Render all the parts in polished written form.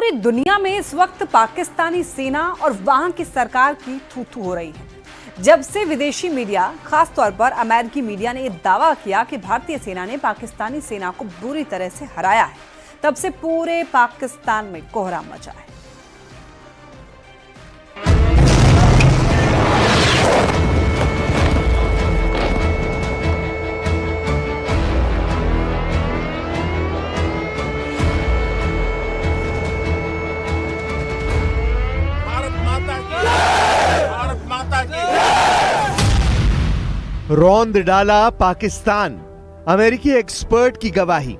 पूरी दुनिया में इस वक्त पाकिस्तानी सेना और वहां की सरकार की थू-थू हो रही है। जब से विदेशी मीडिया, खास तौर पर अमेरिकी मीडिया ने यह दावा किया कि भारतीय सेना ने पाकिस्तानी सेना को बुरी तरह से हराया है, तब से पूरे पाकिस्तान में कोहराम मचा है। रौंद डाला पाकिस्तान, अमेरिकी एक्सपर्ट की गवाही।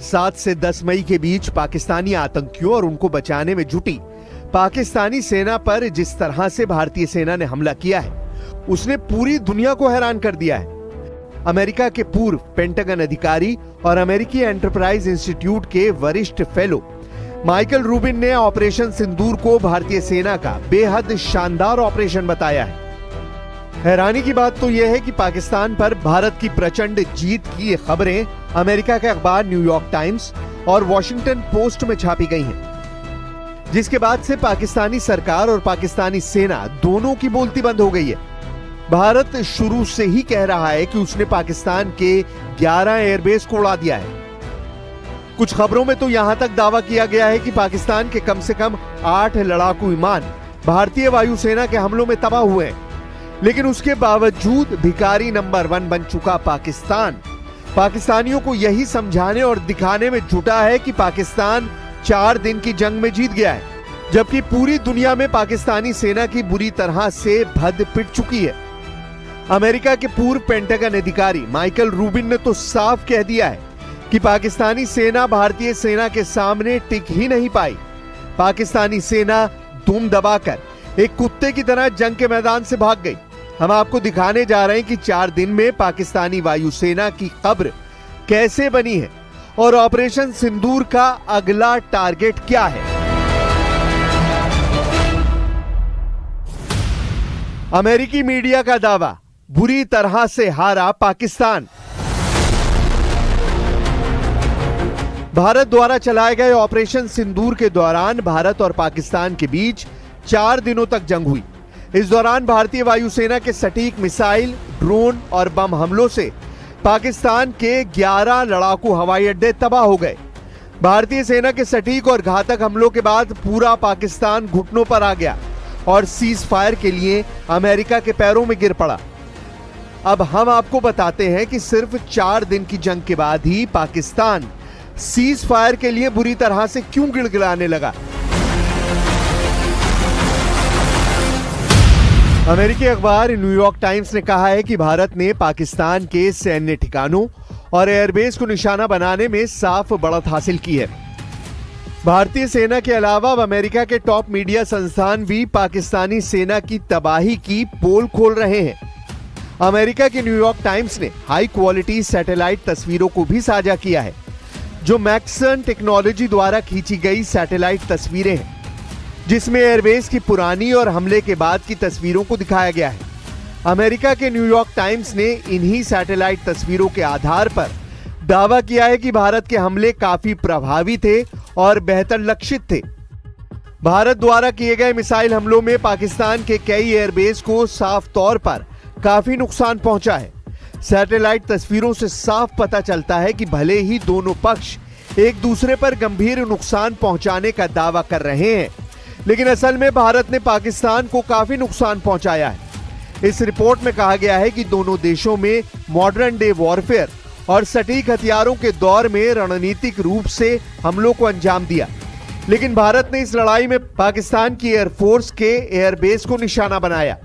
7 से 10 मई के बीच पाकिस्तानी आतंकियों और उनको बचाने में जुटी पाकिस्तानी सेना पर जिस तरह से भारतीय सेना ने हमला किया है, उसने पूरी दुनिया को हैरान कर दिया है। अमेरिका के पूर्व पेंटागन अधिकारी और अमेरिकी एंटरप्राइज इंस्टीट्यूट के वरिष्ठ फेलो माइकल रूबिन ने ऑपरेशन सिंदूर को भारतीय सेना का बेहद शानदार ऑपरेशन बताया है। हैरानी की बात तो यह है कि पाकिस्तान पर भारत की प्रचंड जीत की ये खबरें अमेरिका के अखबार न्यूयॉर्क टाइम्स और वॉशिंगटन पोस्ट में छापी गई हैं, जिसके बाद से पाकिस्तानी सरकार और पाकिस्तानी सेना दोनों की बोलती बंद हो गई है। भारत शुरू से ही कह रहा है कि उसने पाकिस्तान के 11 एयरबेस को उड़ा दिया है। कुछ खबरों में तो यहां तक दावा किया गया है कि पाकिस्तान के कम से कम 8 लड़ाकू विमान भारतीय वायुसेना के हमलों में तबाह हुए हैं। लेकिन उसके बावजूद भिखारी नंबर 1 बन चुका पाकिस्तान पाकिस्तानियों को यही समझाने और दिखाने में जुटा है कि पाकिस्तान 4 दिन की जंग में जीत गया है, जबकि पूरी दुनिया में पाकिस्तानी सेना की बुरी तरह से भद्द पिट चुकी है। अमेरिका के पूर्व पेंटागन अधिकारी माइकल रूबिन ने तो साफ कह दिया है कि पाकिस्तानी सेना भारतीय सेना के सामने टिक ही नहीं पाई। पाकिस्तानी सेना दुम दबाकर एक कुत्ते की तरह जंग के मैदान से भाग गई। हम आपको दिखाने जा रहे हैं कि 4 दिन में पाकिस्तानी वायुसेना की कब्र कैसे बनी है और ऑपरेशन सिंदूर का अगला टारगेट क्या है। अमेरिकी मीडिया का दावा, बुरी तरह से हारा पाकिस्तान। भारत द्वारा चलाए गए ऑपरेशन सिंदूर के दौरान भारत और पाकिस्तान के बीच 4 दिनों तक जंग हुई। इस दौरान भारतीय वायुसेना के सटीक मिसाइल, ड्रोन और बम हमलों से पाकिस्तान के 11 लड़ाकू हवाई अड्डे तबाह हो गए। भारतीय सेना के सटीक और घातक हमलों के बाद पूरा पाकिस्तान घुटनों पर आ गया और सीज फायर के लिए अमेरिका के पैरों में गिर पड़ा। अब हम आपको बताते हैं कि सिर्फ 4 दिन की जंग के बाद ही पाकिस्तान सीज फायर के लिए बुरी तरह से क्यों गिड़गिड़ाने लगा। अमेरिकी अखबार न्यूयॉर्क टाइम्स ने कहा है कि भारत ने पाकिस्तान के सैन्य ठिकानों और एयरबेस को निशाना बनाने में साफ बढ़त हासिल की है। भारतीय सेना के अलावा अमेरिका के टॉप मीडिया संस्थान भी पाकिस्तानी सेना की तबाही की पोल खोल रहे हैं। अमेरिका के न्यूयॉर्क टाइम्स ने हाई क्वालिटी सैटेलाइट तस्वीरों को भी साझा किया है, जो मैक्सन टेक्नोलॉजी द्वारा खींची गई सैटेलाइट तस्वीरें हैं, जिसमें एयरबेस की पुरानी और हमले के बाद की तस्वीरों को दिखाया गया है। अमेरिका के न्यूयॉर्क टाइम्स ने इन्हीं सैटेलाइट तस्वीरों के आधार पर दावा किया है कि भारत के हमले काफी प्रभावी थे और बेहतर लक्षित थे। भारत द्वारा किए गए मिसाइल हमलों में पाकिस्तान के कई एयरबेस को साफ तौर पर काफी नुकसान पहुंचा है। सैटेलाइट तस्वीरों से साफ पता चलता है कि भले ही दोनों पक्ष एक दूसरे पर गंभीर नुकसान पहुंचाने का दावा कर रहे हैं, लेकिन असल में भारत ने पाकिस्तान को काफी नुकसान पहुंचाया है। इस रिपोर्ट में कहा गया है कि दोनों देशों में मॉडर्न डे वॉरफेयर और सटीक हथियारों के दौर में रणनीतिक रूप से हमलों को अंजाम दिया, लेकिन भारत ने इस लड़ाई में पाकिस्तान की एयरफोर्स के एयरबेस को निशाना बनाया।